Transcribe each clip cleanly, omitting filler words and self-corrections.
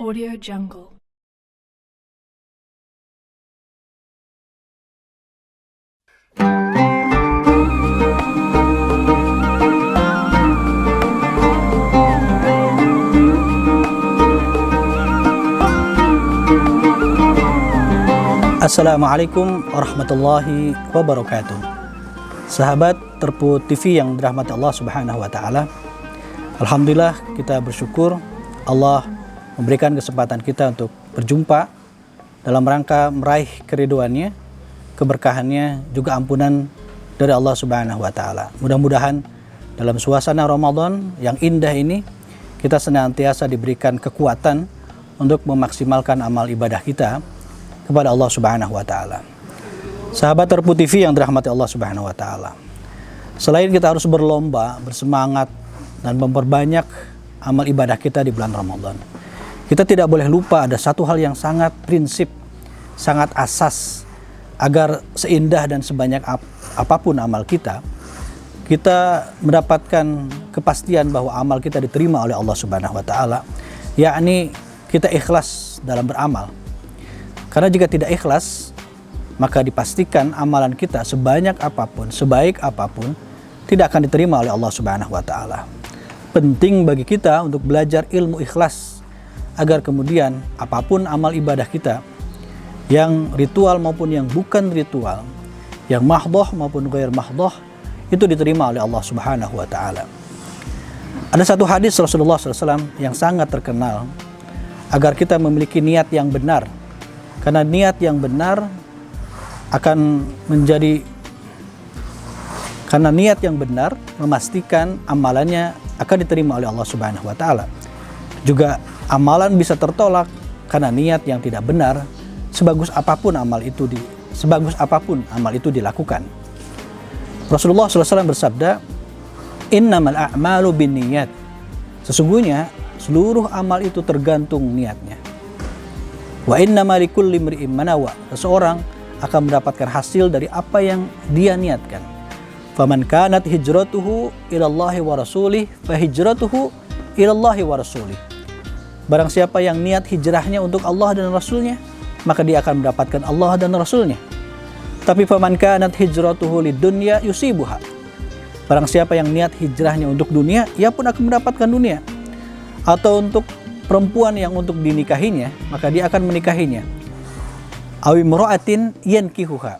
Audio Jungle. Assalamualaikum warahmatullahi wabarakatuh. Sahabat Terpu TV yang dirahmati Allah Subhanahu wa taala. Alhamdulillah, kita bersyukur Allah memberikan kesempatan kita untuk berjumpa dalam rangka meraih keriduannya, keberkahannya, juga ampunan dari Allah Subhanahu wa taala. Mudah-mudahan dalam suasana Ramadan yang indah ini kita senantiasa diberikan kekuatan untuk memaksimalkan amal ibadah kita kepada Allah Subhanahu wa taala. Sahabat Terpu TV yang dirahmati Allah Subhanahu wa taala. Selain kita harus berlomba, bersemangat dan memperbanyak amal ibadah kita di bulan Ramadan, kita tidak boleh lupa ada satu hal yang sangat prinsip, sangat asas agar seindah dan sebanyak apapun amal kita mendapatkan kepastian bahwa amal kita diterima oleh Allah Subhanahu wa taala, yakni kita ikhlas dalam beramal. Karena jika tidak ikhlas, maka dipastikan amalan kita sebanyak apapun, sebaik apapun, tidak akan diterima oleh Allah Subhanahu wa taala. Penting bagi kita untuk belajar ilmu ikhlas agar kemudian apapun amal ibadah kita, yang ritual maupun yang bukan ritual, yang mahdhah maupun ghair mahdhah, itu diterima oleh Allah Subhanahu wa taala. Ada satu hadis Rasulullah SAW yang sangat terkenal agar kita memiliki niat yang benar. Karena niat yang benar memastikan amalannya akan diterima oleh Allah Subhanahu wa taala. Juga amalan bisa tertolak karena niat yang tidak benar, sebagus apapun amal itu dilakukan. Rasulullah SAW bersabda, "Innamal a'malu binniyat." Sesungguhnya seluruh amal itu tergantung niatnya. Wa innama likulli imri'in ma nawa. Seseorang akan mendapatkan hasil dari apa yang dia niatkan. Faman kanat hijratuhu ilallahi wa rasulih fa hijratuhu ilallahi wa rasulih. Barang siapa yang niat hijrahnya untuk Allah dan Rasulnya, maka dia akan mendapatkan Allah dan Rasulnya. Tapi faman kanat hijratuhu lidunya yusibuha. Barang siapa yang niat hijrahnya untuk dunia, ia pun akan mendapatkan dunia. Atau untuk perempuan yang untuk dinikahinya, maka dia akan menikahinya. Awi mura'atin yankihuha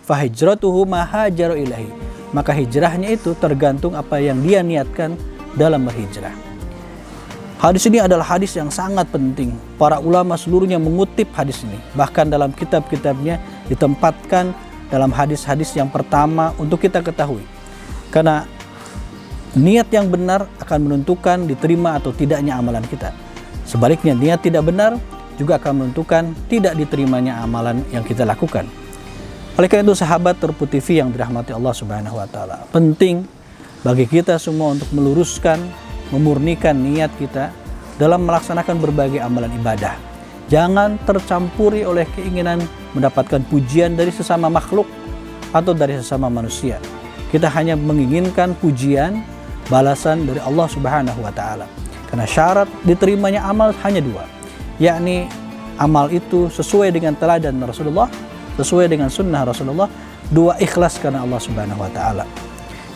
fa hijratuhu ma hajaru ilahi. Maka hijrahnya itu tergantung apa yang dia niatkan dalam berhijrah. Hadis ini adalah hadis yang sangat penting. Para ulama seluruhnya mengutip hadis ini. Bahkan dalam kitab-kitabnya ditempatkan dalam hadis-hadis yang pertama untuk kita ketahui. Karena niat yang benar akan menentukan diterima atau tidaknya amalan kita. Sebaliknya, niat tidak benar juga akan menentukan tidak diterimanya amalan yang kita lakukan. Oleh karena itu, sahabat Terpu TV yang dirahmati Allah Subhanahu wa taala, penting bagi kita semua untuk meluruskan, memurnikan niat kita dalam melaksanakan berbagai amalan ibadah. Jangan tercampuri oleh keinginan mendapatkan pujian dari sesama makhluk atau dari sesama manusia. Kita hanya menginginkan pujian, balasan dari Allah Subhanahu wa taala. Karena syarat diterimanya amal hanya dua, yakni amal itu sesuai dengan teladan Rasulullah, sesuai dengan sunnah Rasulullah, dua ikhlas karena Allah Subhanahu wa taala.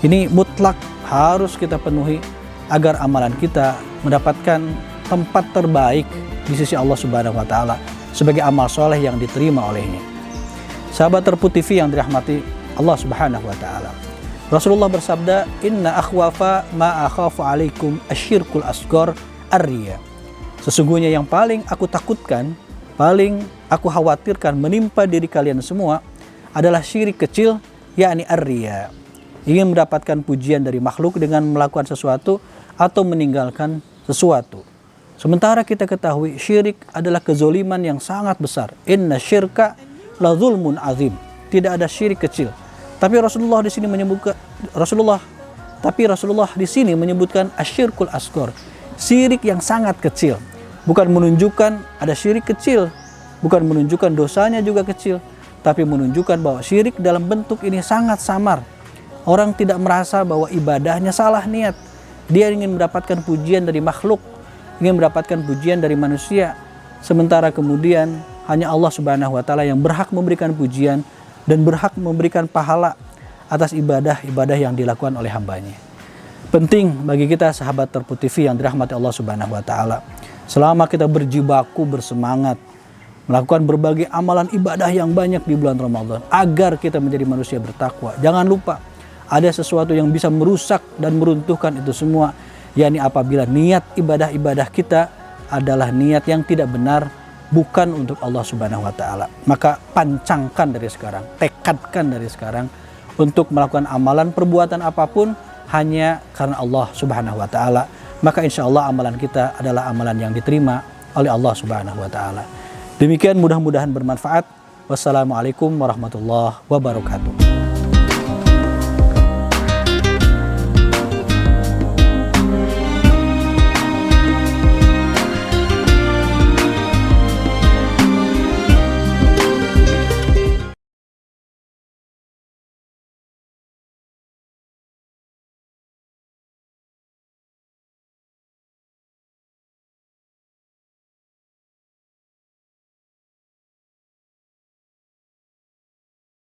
Ini mutlak harus kita penuhi agar amalan kita mendapatkan tempat terbaik di sisi Allah Subhanahu wa taala sebagai amal soleh yang diterima olehnya. Sahabat Terpu TV yang dirahmati Allah Subhanahu wa taala. Rasulullah bersabda, "Inna akhwafa ma akhafu alaikum asyirkul asghar ar-riya." Sesungguhnya yang paling aku takutkan, paling aku khawatirkan menimpa diri kalian semua adalah syirik kecil, yakni ar-riya. Ingin mendapatkan pujian dari makhluk dengan melakukan sesuatu atau meninggalkan sesuatu. Sementara kita ketahui syirik adalah kezoliman yang sangat besar. Inna syirka la zulmun azim. Tidak ada syirik kecil. Tapi Rasulullah di sini menyebutkan asyirkul asghar, syirik yang sangat kecil. Bukan menunjukkan ada syirik kecil, bukan menunjukkan dosanya juga kecil, tapi menunjukkan bahwa syirik dalam bentuk ini sangat samar. Orang tidak merasa bahwa ibadahnya salah niat. Dia ingin mendapatkan pujian dari makhluk, ingin mendapatkan pujian dari manusia, sementara kemudian hanya Allah Subhanahu wa taala yang berhak memberikan pujian dan berhak memberikan pahala atas ibadah-ibadah yang dilakukan oleh hambanya. Penting bagi kita sahabat Terput TV yang dirahmati Allah Subhanahu wa taala, selama kita berjibaku bersemangat melakukan berbagai amalan ibadah yang banyak di bulan Ramadan agar kita menjadi manusia bertakwa. Jangan lupa ada sesuatu yang bisa merusak dan meruntuhkan itu semua, yakni apabila niat ibadah-ibadah kita adalah niat yang tidak benar, bukan untuk Allah Subhanahu wa taala. Maka pancangkan dari sekarang, tekadkan dari sekarang untuk melakukan amalan perbuatan apapun hanya karena Allah Subhanahu wa taala. Maka insya Allah amalan kita adalah amalan yang diterima oleh Allah Subhanahu wa taala. Demikian, mudah-mudahan bermanfaat. Wassalamualaikum warahmatullahi wabarakatuh.